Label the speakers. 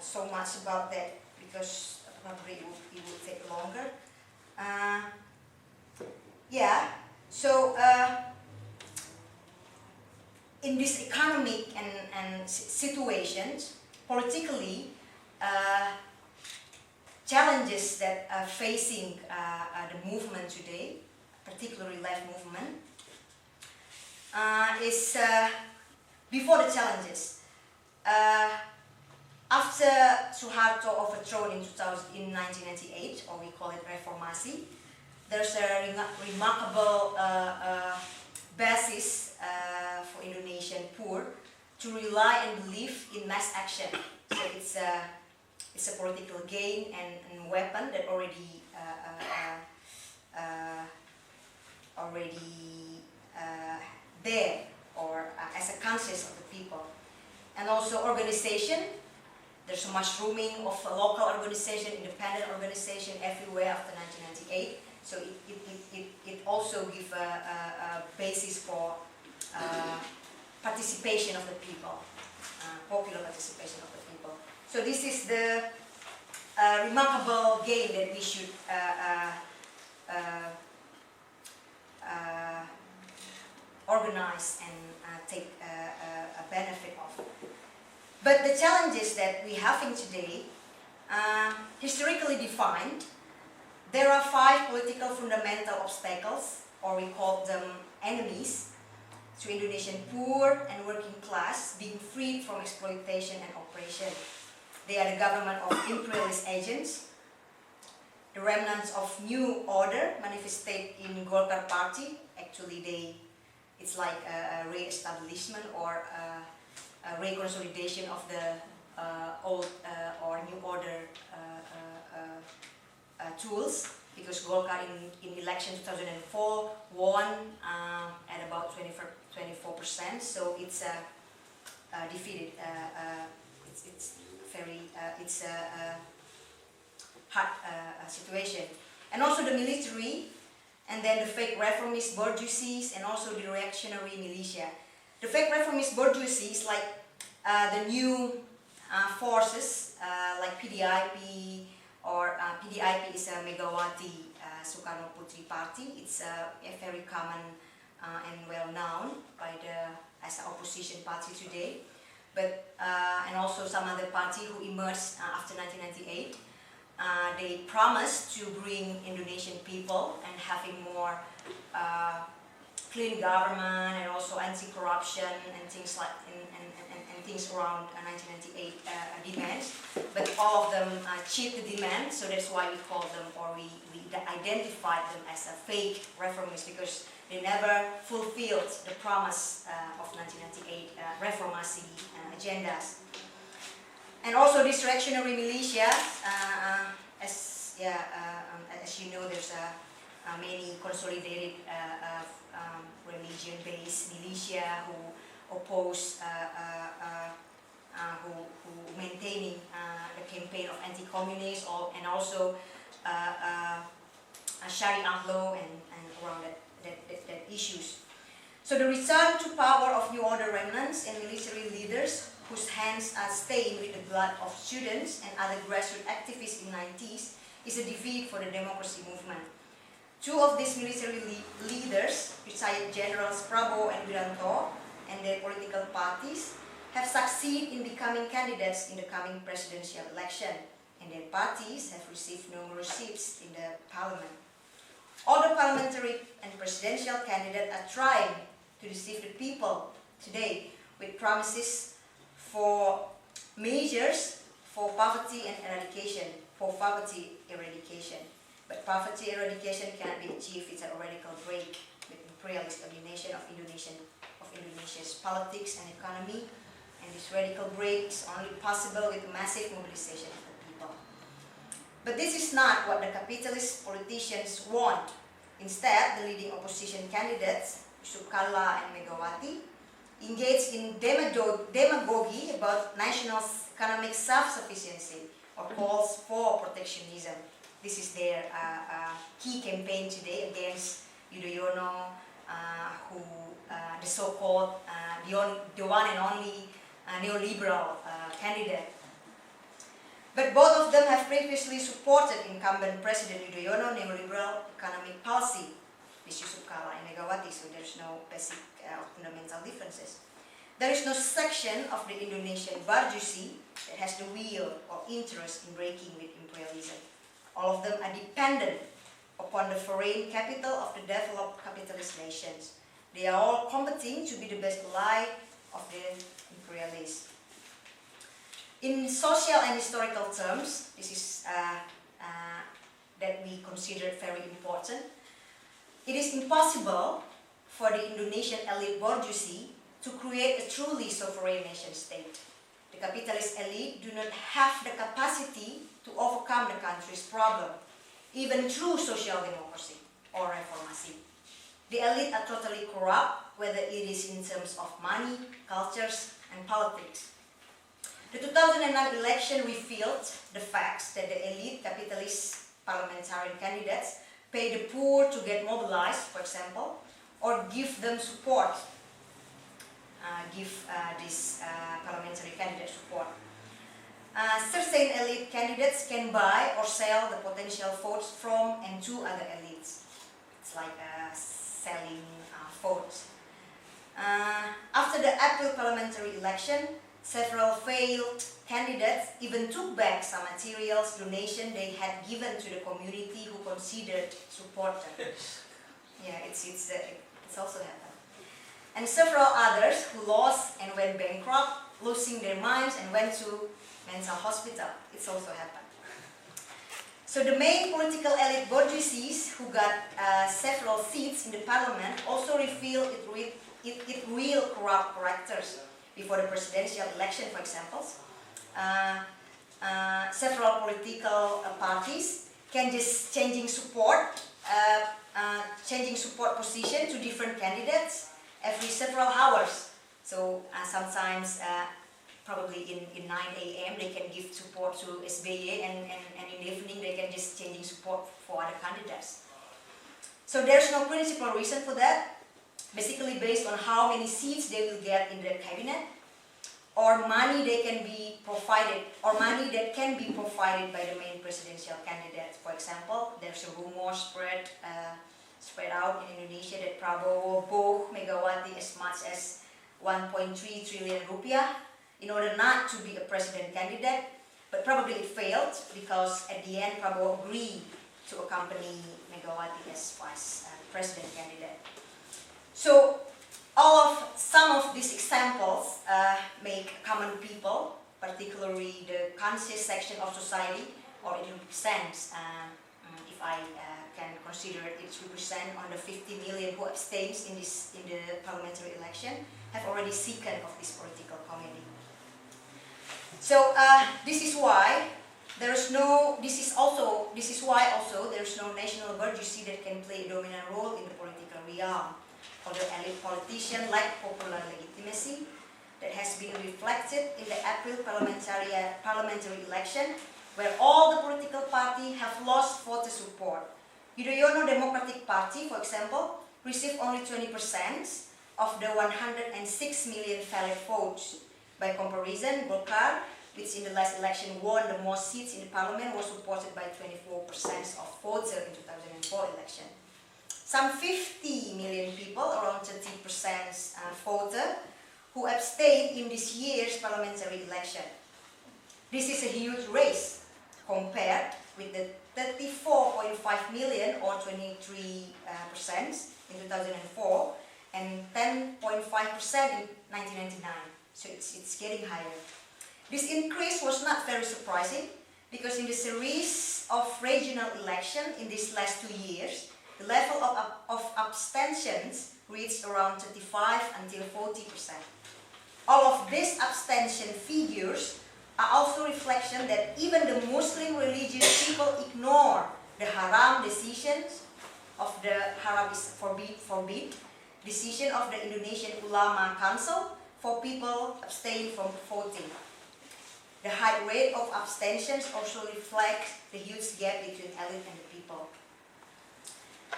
Speaker 1: so much about that because probably it would take longer. So in this economic and situations, politically, challenges that are facing the movement today, particularly left movement, is before the challenges. After Suharto overthrown in 1998, or we call it reformasi, there's a remarkable basis for Indonesian poor to rely and believe in mass action. So it's a political gain and weapon that already there, or as a conscience of the people. And also organization. There's so much mushrooming of a local organization, independent organization everywhere after 1998. So it also gives a basis for participation of the people, popular participation of the people. So this is the remarkable gain that we should organize and take a benefit of. But the challenges that we're having today, historically defined, there are 5 political fundamental obstacles, or we call them enemies, to Indonesian poor and working class being freed from exploitation and oppression. They are the government of imperialist agents, the remnants of new order manifested in Golkar party. Actually, it's like a re-establishment or a reconsolidation of the old or new order tools, because Golkar in election 2004 won at about 24%, so it's defeated. It's a hard situation. And also the military, and then the fake reformist bourgeoisie, and also the reactionary militia. The fake reformist bourgeoisie is like the new forces like PDIP, or PDIP is a Megawati Soekarno Putri party. It's a very common and well known as an opposition party today. But and also some other party who emerged after 1998. They promised to bring Indonesian people and having more clean government and also anti-corruption and things like and things around 1998 demands. But all of them cheat the demand, so that's why we call them, or we identified them as a fake reformists, because they never fulfilled the promise of 1998 reformasi agendas. And also this reactionary militia, as you know, there's many consolidated religion-based militia who oppose, who maintaining the campaign of anti-communist, and also Sharia law and around that issues. So the return to power of New Order remnants and military leaders whose hands are stained with the blood of students and other grassroots activists in the 90s is a defeat for the democracy movement. 2 of these military leaders, retired Generals Prabowo and Wiranto, and their political parties, have succeeded in becoming candidates in the coming presidential election, and their parties have received numerous seats in the parliament. All the parliamentary and presidential candidates are trying to deceive the people today with promises for measures for poverty eradication. But poverty eradication cannot be achieved with a radical break with imperialist domination of Indonesia's politics and economy, and this radical break is only possible with massive mobilization of the people. But this is not what the capitalist politicians want. Instead, the leading opposition candidates, Yusuf Kalla and Megawati, engage in demagogy about national economic self-sufficiency or calls for protectionism. This is their key campaign today against Yudhoyono, the so-called, the one and only neoliberal candidate. previously supported incumbent President Yudhoyono neoliberal economic policy with Yusuf Kala and Megawati, so there's no basic fundamental differences. There is no section of the Indonesian bourgeoisie that has the will or interest in breaking with imperialism. All of them are dependent upon the foreign capital of the developed capitalist nations. They are all competing to be the best ally of the imperialists. In social and historical terms, this is that we consider very important. It is impossible for the Indonesian elite bourgeoisie to create a truly sovereign nation state. The capitalist elite do not have the capacity to overcome the country's problem, even through social democracy or reformasi. The elite are totally corrupt, whether it is in terms of money, cultures, and politics. The 2009 election revealed the facts that the elite capitalist parliamentarian candidates pay the poor to get mobilized, for example, or give them support, this parliamentary candidate support. Certain elite candidates can buy or sell the potential votes from and to other elites. It's like selling votes. After the April parliamentary election, several failed candidates even took back some materials, donation they had given to the community who considered support them. Yeah, it's also happened. And several others who lost and went bankrupt, losing their minds and went to mental hospital. It's also happened. So the main political elite bourgeoisies who got several seats in the parliament also reveal it real corrupt characters. Before the presidential election, for example, several political parties can just changing support position to different candidates every several hours. So sometimes, probably in 9 a.m. they can give support to SBY, and in the evening they can just changing support for other candidates. So there's no principal reason for that. Basically based on how many seats they will get in the cabinet, or money they can be provided, or money that can be provided by the main presidential candidate. For example, there's a rumor spread out in Indonesia that Prabowo bought Megawati as much as 1.3 trillion rupiah in order not to be a president candidate, but probably it failed because at the end Prabowo agreed to accompany Megawati as vice president candidate. So, some of these examples make common people, particularly the conscious section of society, or it represents, if I can consider it represent on the 50 million who abstains in the parliamentary election, have already sickened of this political comedy. So this is why there is no. This is why also there is no national bourgeoisie that can play a dominant role in the political realm. Other elite politicians lack popular legitimacy that has been reflected in the April parliamentary election, where all the political parties have lost voter support. Yudhoyono Democratic Party, for example, received only 20% of the 106 million valid votes. By comparison, Golkar, which in the last election won the most seats in the parliament, was supported by 24% of voters in 2004 election. Some 50 million people, around 30% voter, who abstained in this year's parliamentary election. This is a huge race compared with the 34.5 million or 23% in 2004 and 10.5% in 1999. So it's getting higher. This increase was not very surprising because in the series of regional elections in these last 2 years, the level of abstentions reached around 35 until 40%. All of these abstention figures are also reflection that even the Muslim religious people ignore the haram decisions of the haram is forbid decision of the Indonesian Ulama Council for people abstain from voting. The high rate of abstentions also reflects the huge gap between elite and the people.